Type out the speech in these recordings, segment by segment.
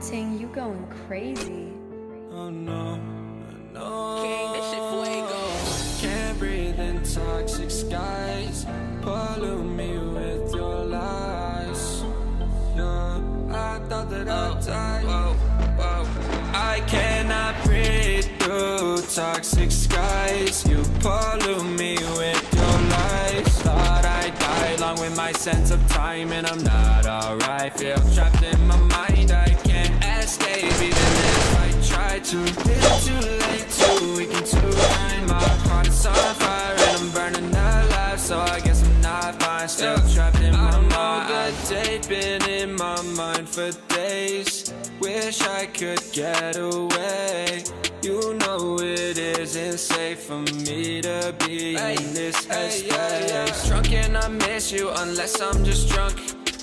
Ting, you going crazy. Oh no, no. King, this shit fuego. Can't breathe in toxic skies. Pollute me with your lies. Yeah, I thought that I'd die. I cannot breathe through toxic skies. You pollute me with your lies. Thought I'd die along with my sense of time, and I'm not alright. Feel trapped in my mind, I can't escape even if I try to. Little too late, too weak and too kind. My heart is on fire and I'm burning alive, so I guess I'm not fine. Still trapped in my mind. The date been in my mind for days. Wish I could get away. You know it isn't safe for me to be in this headspace. Drunk and I miss you unless I'm just drunk.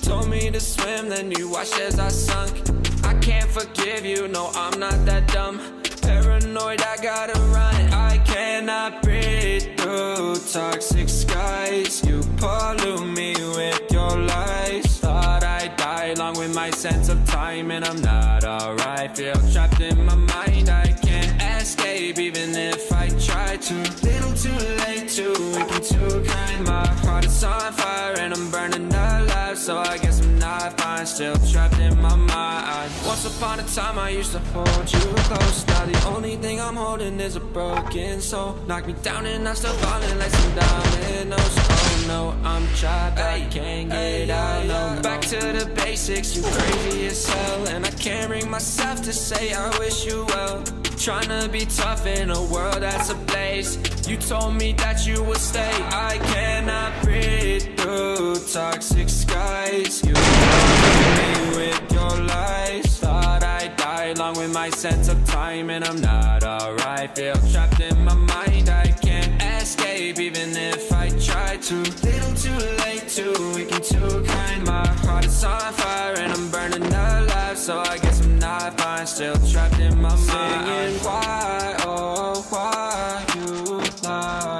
Told me to swim, then you watched as I sunk. I can't forgive you, no, I'm not that dumb. Paranoid, I gotta run. I cannot breathe through toxic skies. You pollute me with your lies. Thought I'd die along with my sense of time, and I'm not alright. Feel trapped in my mind, I can't escape even if I try to. Little too late, too weak and too kind. My heart is on fire and I'm burning alive, so I guess I'm not fine. Still trapped in my mind. Once upon a time I used to hold you close. Now the only thing I'm holding is a broken soul. Knock me down and I'm still falling like some dominoes. Oh no, I'm trapped, I can't get out, no. Back to the basics, you crazy as hell, and I can't bring myself to say I wish you well. Tryna be tough in a world that's ablaze. You told me that you would stay. I cannot breathe through toxic skies. You pollute me with your lies. Thought I'd die along with my sense of time, and I'm not alright. Feel trapped in my mind, I can't escape even if I try to. Little too late, too weak and too kind. My heart is on fire and I'm burning alive, so I guess I'm not fine. Still trapped in my mind. Singing why, oh why you lie.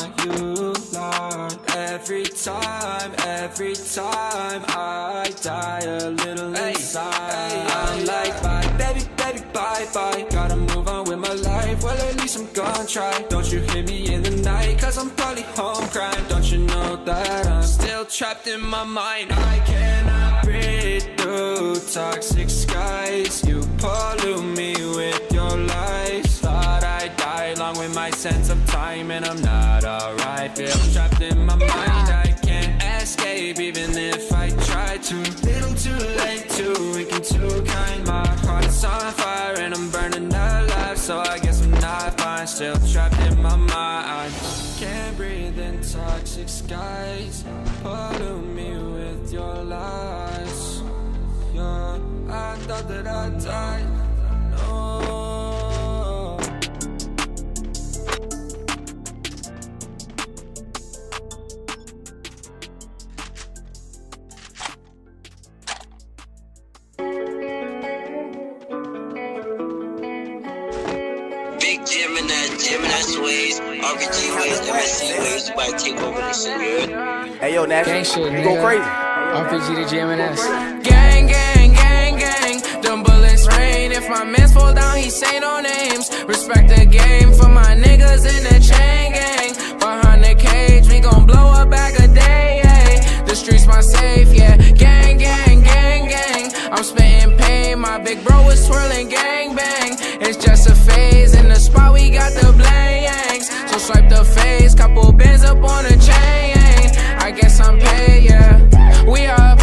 Every time I die a little inside. I'm like bye, baby, bye. Gotta move on with my life, well at least I'm gonna try. Don't you hit me in the night, cause I'm probably home crying. Don't you know that I'm still trapped in my mind. I cannot breathe through toxic skies. You pollute me with your lies. Thought I'd die along with my sense of time, and I'm not alright. Feel trapped in my mind, I can't escape even if I try to. Little too late, too weak and too kind. My heart is on fire and I'm burning alive, so I guess I'm not fine. Still trapped in my mind. Can't breathe in toxic skies. Pollute me with your lies. Yeah, I thought that I'd die. No. Gemini ways, RPG ways, MSC ways, you might take over this shit, you heard? Hey yo, Nash, Gang shit, you go nigga. crazy. RPG to GMNS. Gang. Them bullets rain. If my mans fall down, he say no names. Respect the game for my niggas in the chain gang. Behind the cage, we gon' blow a bag a day. Ay. The streets my safe, yeah. Gang. I'm spitting pain. My big bro is twirling gang bang. It's just a phase. In the spot, we got the blanks. So swipe the face. Couple bands up on the chain. I guess I'm paid, yeah. We up.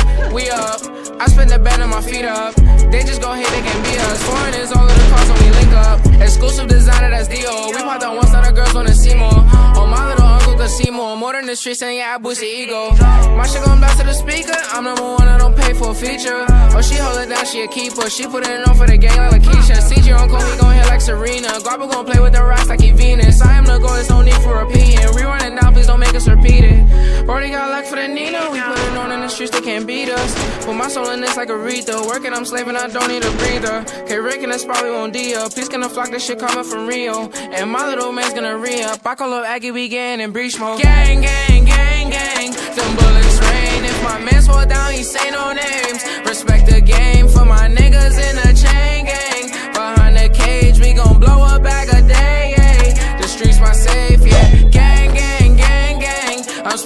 I spend the bed on my feet up. They just go hate, they can beat us. Foreign is all of the cost when we link up. Exclusive designer, that's D.O. We pop that one star, the girls wanna see more. Oh, my little uncle could see more. More than the streets, and yeah, I boost the ego. My shit gon' bounce to the speaker. I'm number one, I don't pay for a feature. Oh, she hold it down, she a keeper. She put it on for the gang like Lakeisha. CG uncle, he gon' hit like Serena. Guapa gon' play with the rocks like he Venus. I am the goal, there's no need for repeating. Rerun it down, please don't make us repeat it. Brody got luck for the Nina. We put it on in the streets, they can't beat us. Put my soul in this like Aretha. Working, I'm slaving, I don't need a breather. Okay, Rick in the spot, we won't D up. Please gonna flock this shit coming from Rio. And my little man's gonna re-up. I call up Aggie, we getting in breach mode. Gang. Them bullets rain. If my mans fall down, he say no names. Respect the game for my niggas in the chain gang.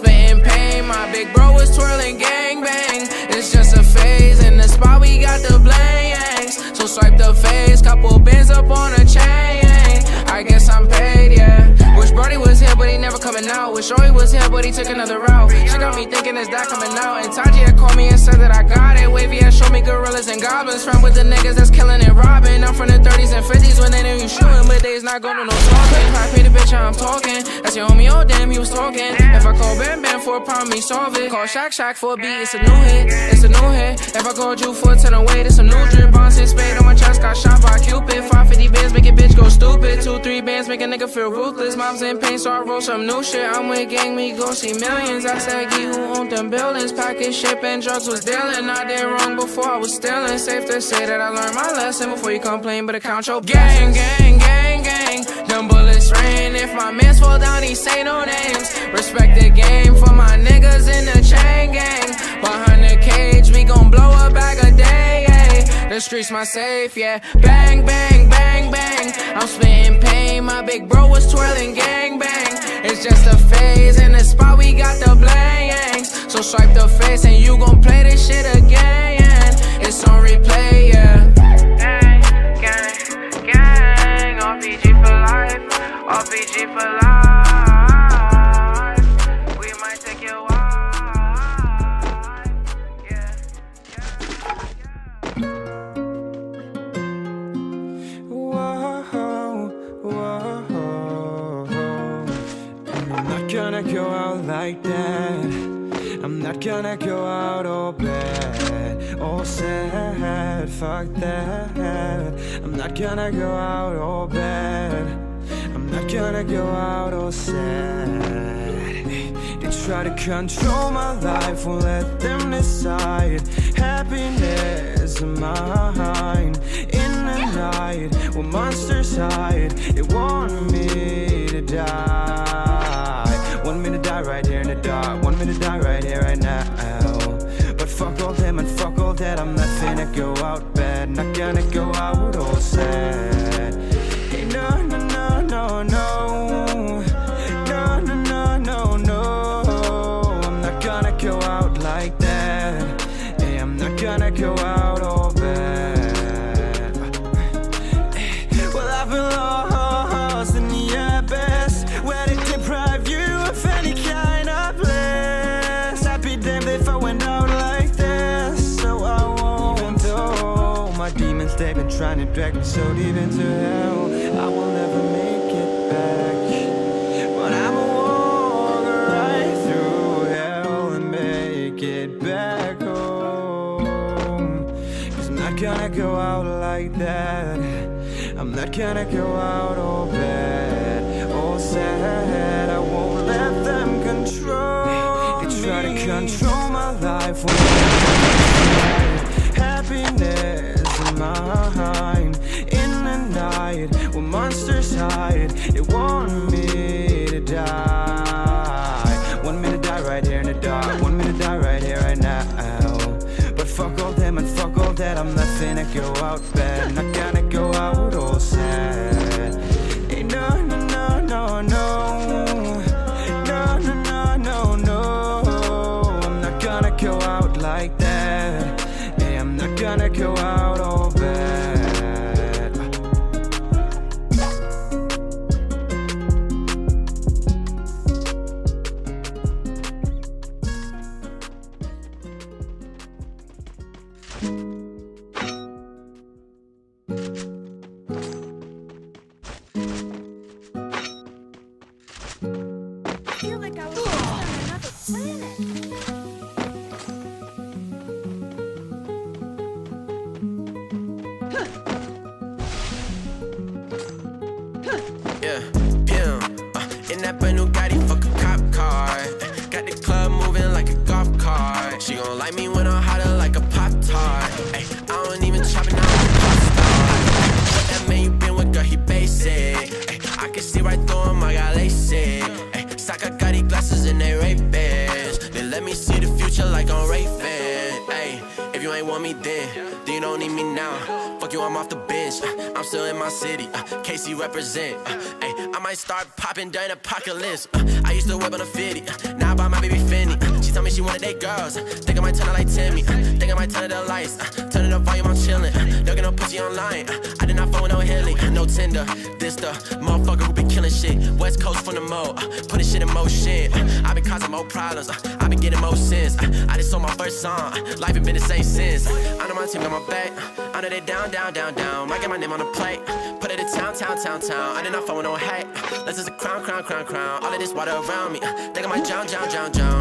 spitting pain, my big bro was twirling gangbang. It's just a phase, in the spot we got the blanks. So swipe the face, couple bands up on a chain. I guess I'm paid, yeah. Wish Brody was here, but he never coming out. Wish Sory was here, but he took another route. She got me thinking, is that coming out? And Taji had called me and said that I got it. Wavy had showed me gorillas and goblins. Friend with the niggas that's killing and robbing. I'm from the 30s and 50s when they knew you shooting, but they's not going to no talking. I paid the bitch, how I'm talking. That's your homie, oh damn, he was talking. If I call Bam Bam for a problem, he solve it. Call Shaq for a beat, it's a new hit. It's a new hit. If I called you for a 10 away, it's some new drip. Bouncing spade on my chest, got shot by Cupid. 550 bands, make a bitch go stupid. 2-3 bands, make a nigga feel ruthless. Mom's in pain, so I roll some new shit. I'm with gang, we gon' see millions. I said, Gee, who owned them buildings? Package, ship, and drugs was dealing. I did wrong before I was stealing. Safe to say that I learned my lesson before you complain, but account your gang, gang, gang, gang. Them bullets rain. If my mans fall down, he say no names. Respect the game for my niggas in the chain gang. Behind the cage, we gon' blow a bag a day, yeah. The streets my safe, yeah. Bang, bang, bang, bang. I'm spitting pain, my big bro was twirling gang bang. It's just a phase, in the spot we got the blanks. So swipe the face and you gon' play this shit again. It's on replay, yeah. Gang, gang, gang. RPG for life, RPG for life. We might take your wife, yeah, yeah, yeah. Whoa, whoa. And I'm not gonna go out like that. I'm not gonna go out all bad, all sad, fuck that. I'm not gonna go out all bad. I'm not gonna go out all sad. They try to control my life, won't let them decide. Happiness is mine. In the night, when monsters hide, they want me to die. Want me to die right here in the dark. Want me to die right here, right now. But fuck all them and fuck all that. I'm not finna go out bad. Not gonna go out all sad. Hey, no, no, no, no, no. No, no, no, no, no. I'm not gonna go out like that. Hey, I'm not gonna go out all bad. Well, I've been lost in the abyss, where they deprive you of any kind of bliss. I'd be damned if I went out like this. So I won't. Even though my demons, they've been trying to drag me so deep into hell, I will never make it back. But I'ma walk right through hell and make it back home. 'Cause I'm not gonna go out like that. I'm not gonna go out all bad, all sad. I won't let them control me. They try to control my life. Happiness is mine. In the night, when monsters hide, they want me to die. Want me to die right here in the dark. Want me to die right here, right now. But fuck all them and fuck all that. I'm not finna go out bad. Not gonna go out all sad. Hey, no, no, no, no, no. No, no, no, no, no. I'm not gonna go out like that. Hey, I'm not gonna go out all bad. feel like I was on another planet. Yeah, in that brand new Gotti, fuck a cop car. Got the club moving like a golf cart. She gon' like me when I'm hotter like a Pop-Tart. Ay, I don't even chop it now, I'm a pop star. That man you been with, girl, he basic. Ay, I can see right through him, I got LASIK. Ay, Saka got these glasses and they rape bears. They let let me see the future like I'm Ray-Ban. Ay, if you ain't want me then you don't need me now. Fuck you, I'm off the bench. I'm still in my city. KC represent. Ay, I might start popping during apocalypse. I used to whip on a 50. Now I buy my baby Fendi. She told me she wanted date girls. Think I might turn her like Timmy. Think I might turn her the lights. Turn it up volume, I'm chillin'. Don't get no pussy online. I did not phone with no Hilly. No Tinder. This the motherfucker who be killing shit. West Coast from the mo. Putting shit in motion. I been causing more problems. I been getting more sins. I just sold my first song. Life ain't been the same since. I know my team got my back. I know they down. Might get my name on the plate. Put it in town. I did not phone with no hate. This is a crown. All of this water around me. Think I might drown.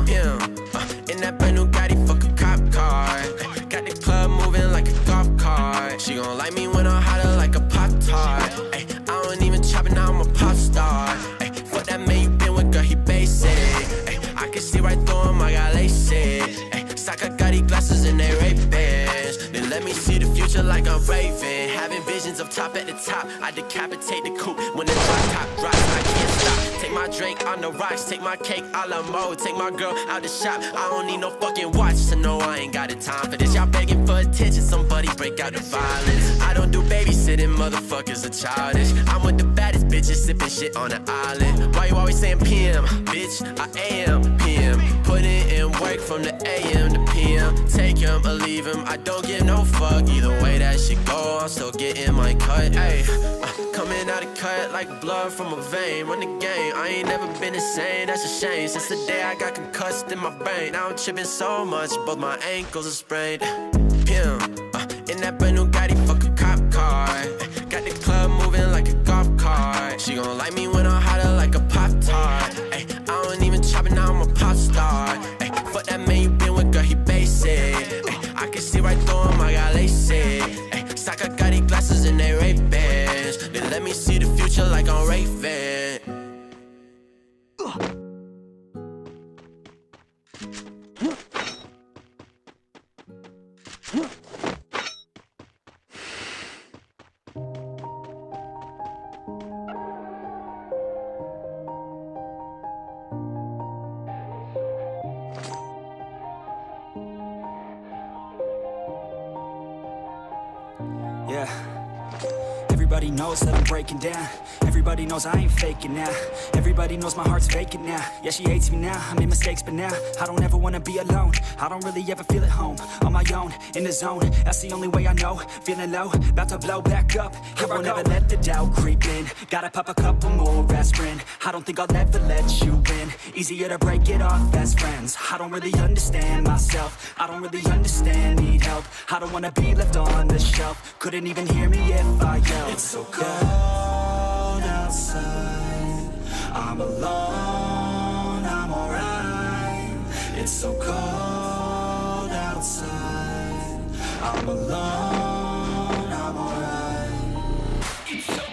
Yeah. In that brand new Gotti, fuck a cop car. Got the club moving like a golf cart. She gon' like me when I'm hotter like a Pop-Tart. Ay, I don't even chop it, now I'm a pop star. Ay, fuck that man you been with, girl, he basic. Ay, I can see right through him, I got LASIK. Ay, Sock, I got these glasses and they Ray-Bans. Then let me see the future like I'm Raven. Having visions of top at the top. I decapitate the coupe when the drop top drops. I can't stop. Take my drink on the rocks, take my cake a la mode. Take my girl out the shop, I don't need no fucking watch to know I ain't got the time for this. Y'all begging for attention, somebody break out the violence. I don't do babysitting, motherfuckers are childish. I'm with the baddest bitches, sipping shit on the island. Why you always saying PM? Bitch, I am PM. Putting in work from the AM to PM. Take him or leave him, I don't give no fuck. Either way that shit go, I'm still getting my cut. Ay, coming out of cut like blood from a vein. Run the game, I ain't never been the same, that's a shame. Since the day I got concussed in my brain, now I'm tripping so much, both my ankles are sprained. Pim, in that brand new Gotti, fuck a cop car. Got the club moving like a golf cart. She gon' like me when I'm hotter like a Pop-Tart. Ay, I don't even chop it, now I'm a pop star. Ay, fuck that man you been with, girl, he basic. Ay, I can see right through him, I got LASIK. Ay, Sock, I got these glasses and they Ray-Bans. Then let me see the future like I'm Ray-Ban. Yeah. Everybody knows that I'm breaking down. Everybody knows I ain't faking now. Everybody knows my heart's vacant now. Yeah, she hates me now, I made mistakes but now I don't ever wanna be alone. I don't really ever feel at home. On my own, in the zone, that's the only way I know. Feeling low, about to blow back up. I won't ever let the doubt creep in. Gotta pop a couple more aspirin. I don't think I'll ever let you in. Easier to break it off best friends. I don't really understand myself. I don't really understand, need help. I don't wanna be left on the shelf. Couldn't even hear me if I yelled. It's so cold outside. I'm alone, I'm alright. It's so cold outside. I'm alone, I'm alright. It's so cold.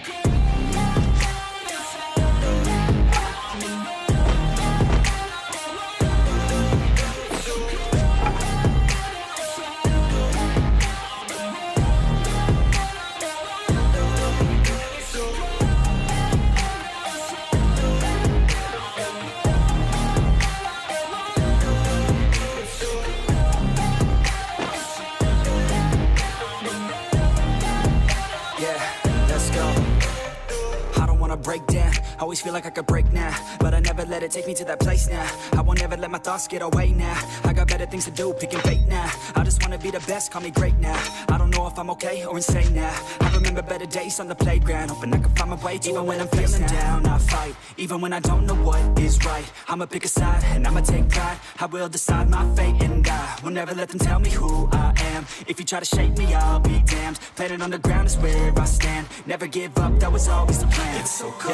Break down, always feel like I could break now, but I never let it take me to that place now. I won't ever let my thoughts get away now. I got better things to do, picking fate now. I just wanna be the best, call me great now. I don't know if I'm okay or insane now. I remember better days on the playground, hoping I can find my way even when I'm feeling down. I fight, even when I don't know what is right. I'ma pick a side, and I'ma take pride. I will decide my fate, and I will never let them tell me who I am. If you try to shape me, I'll be damned. Planet on the ground is where I stand. Never give up, that was always the plan. It's so cold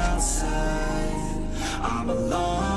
outside. I'm alone.